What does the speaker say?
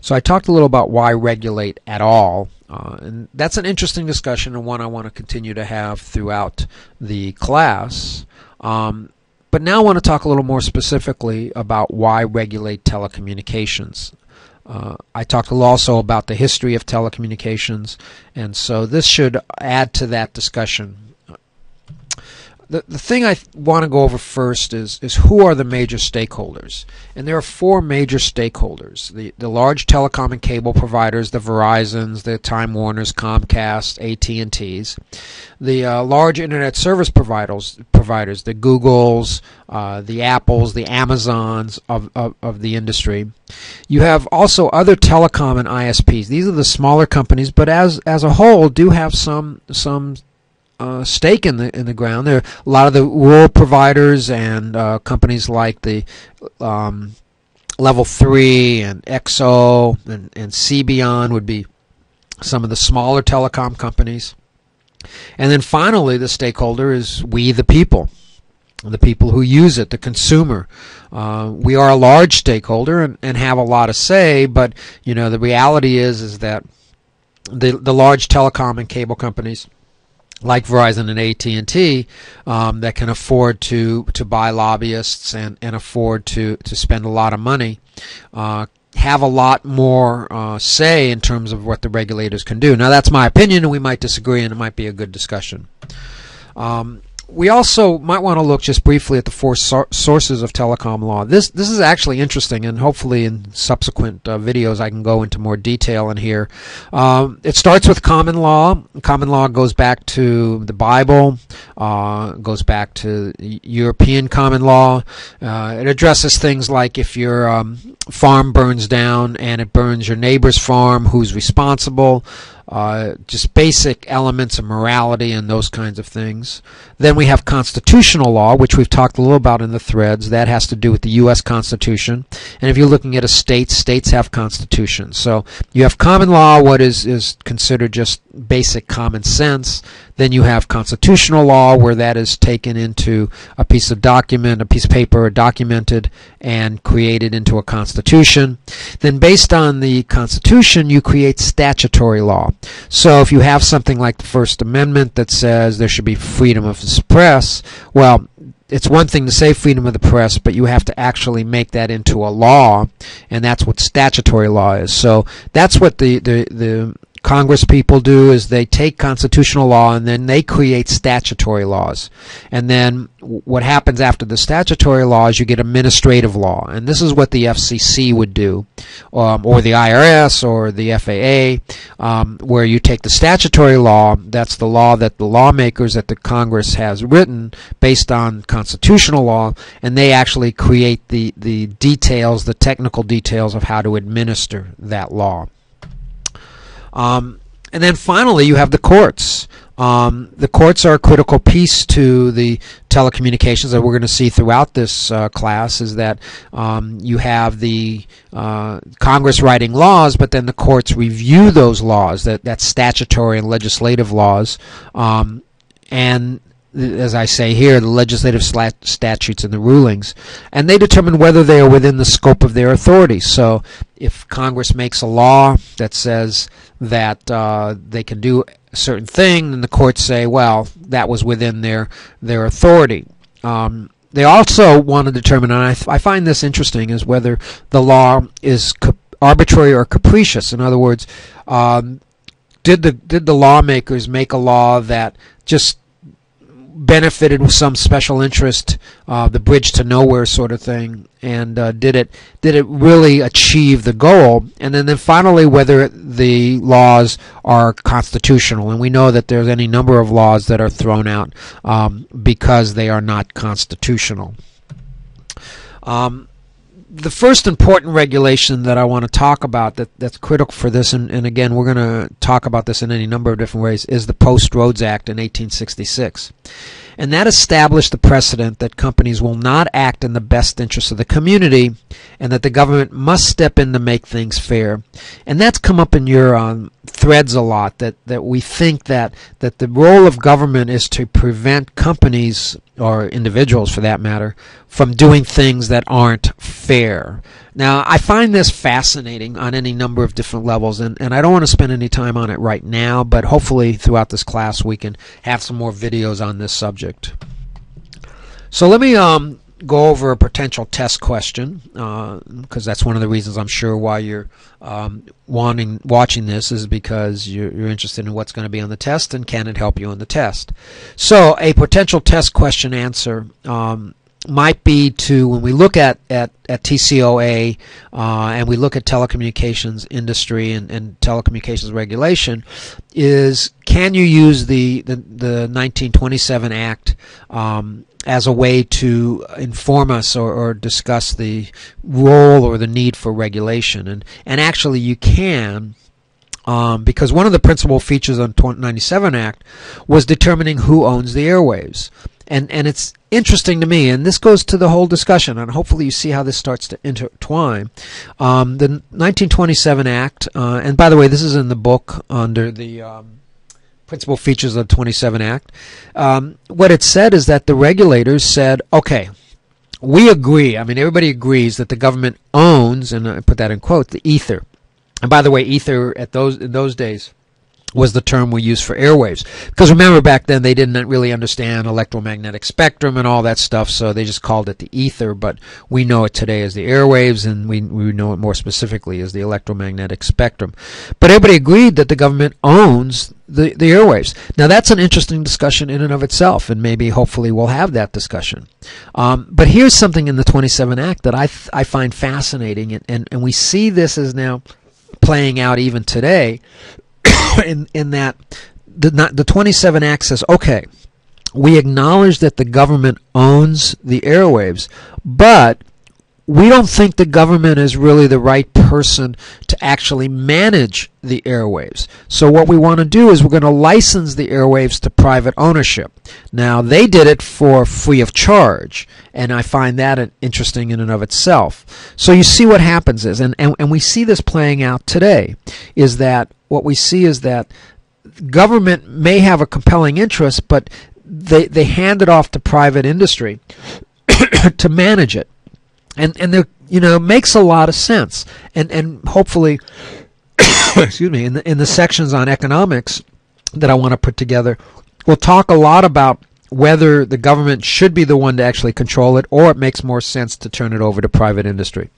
So I talked a little about why regulate at all, and that's an interesting discussion and one I want to continue to have throughout the class. But now I want to talk a little more specifically about why regulate telecommunications. I talked also about the history of telecommunications, and so this should add to that discussion. The thing I want to go over first is who are the major stakeholders. And there are four major stakeholders. The large telecom and cable providers, the Verizons, the Time Warners, Comcast, AT&Ts. The large internet service providers, the Googles, the Apples, the Amazons of the industry. You have also other telecom and ISPs. These are the smaller companies, but as a whole do have some stake in the ground. There are a lot of the rural providers and companies like the Level 3 and XO and CBeyond would be some of the smaller telecom companies. And then finally, the stakeholder is we, the people who use it, the consumer. We are a large stakeholder and have a lot to say, but the reality is that the large telecom and cable companies like Verizon and AT&T that can afford to buy lobbyists and afford to spend a lot of money have a lot more say in terms of what the regulators can do. Now that's my opinion, and we might disagree, and it might be a good discussion. We also might want to look just briefly at the four sources of telecom law. This is actually interesting, and hopefully in subsequent videos I can go into more detail in here. It starts with common law. Common law goes back to the Bible, goes back to European common law. It addresses things like if your farm burns down and it burns your neighbor's farm, who's responsible? Just basic elements of morality and those kinds of things. Then we have constitutional law, which we've talked a little about in the threads. That has to do with the U.S. Constitution. And if you're looking at a state, states have constitutions. So you have common law, what is considered just basic common sense. Then you have constitutional law, where that is taken into a piece of document, a piece of paper, documented and created into a constitution. Then based on the constitution, you create statutory law. So if you have something like the First Amendment that says there should be freedom of the press, well, it's one thing to say freedom of the press, but you have to actually make that into a law, and that's what statutory law is. So that's what the Congress people do, is they take constitutional law and then they create statutory laws. And then what happens after the statutory law is you get administrative law. And this is what the FCC would do, or the IRS or the FAA, where you take the statutory law, that's the law that the lawmakers that the Congress has written based on constitutional law, and they actually create the details, the technical details of how to administer that law. And then finally, you have the courts. The courts are a critical piece to the telecommunications that we're going to see throughout this class, is that you have the Congress writing laws, but then the courts review those laws, that's statutory and legislative laws, and as I say here, the legislative statutes and the rulings, and they determine whether they are within the scope of their authority. So if Congress makes a law that says that they can do a certain thing, then the courts say, well, that was within their authority. They also want to determine, and I find this interesting, is whether the law is arbitrary or capricious. In other words, did the lawmakers make a law that just benefited with some special interest, the bridge to nowhere sort of thing, and did it really achieve the goal? And then finally, whether the laws are constitutional. And we know that there's any number of laws that are thrown out because they are not constitutional. The first important regulation that I want to talk about that's critical for this, and again, we're going to talk about this in any number of different ways, is the Post Roads Act in 1866. And that established the precedent that companies will not act in the best interest of the community, and that the government must step in to make things fair. And that's come up in your threads a lot, that we think that the role of government is to prevent companies, or individuals for that matter, from doing things that aren't fair. Now, I find this fascinating on any number of different levels, and I don't want to spend any time on it right now, but hopefully throughout this class we can have some more videos on this subject. So let me go over a potential test question, because that's one of the reasons I'm sure why you're watching this is because you're interested in what's going to be on the test and can it help you on the test. So a potential test question answer might be to, when we look at TCOA and we look at telecommunications industry and telecommunications regulation, is can you use the 1927 Act as a way to inform us or discuss the role or the need for regulation? And actually you can, because one of the principal features of the 1997 Act was determining who owns the airwaves. And it's interesting to me, and this goes to the whole discussion, and hopefully you see how this starts to intertwine. The 1927 Act, and by the way, this is in the book under the principal features of the 27 Act. What it said is that the regulators said, okay, we agree, I mean everybody agrees that the government owns, and I put that in quote, the ether. And by the way, ether in those days was the term we used for airwaves. Because remember, back then they didn't really understand electromagnetic spectrum and all that stuff, so they just called it the ether, but we know it today as the airwaves, and we know it more specifically as the electromagnetic spectrum. But everybody agreed that the government owns the airwaves. Now that's an interesting discussion in and of itself, and maybe hopefully we'll have that discussion. But here's something in the 27 Act that I find fascinating, and we see this is now playing out even today, in that the 27 Act says, okay, we acknowledge that the government owns the airwaves, but we don't think the government is really the right person to actually manage the airwaves. So what we want to do is we're going to license the airwaves to private ownership. Now, they did it for free of charge, and I find that interesting in and of itself. So you see what happens is, and we see this playing out today, is that what we see is that government may have a compelling interest, but they hand it off to private industry to manage it. And there, makes a lot of sense. And hopefully, excuse me, in the sections on economics that I want to put together, we'll talk a lot about whether the government should be the one to actually control it, or it makes more sense to turn it over to private industry.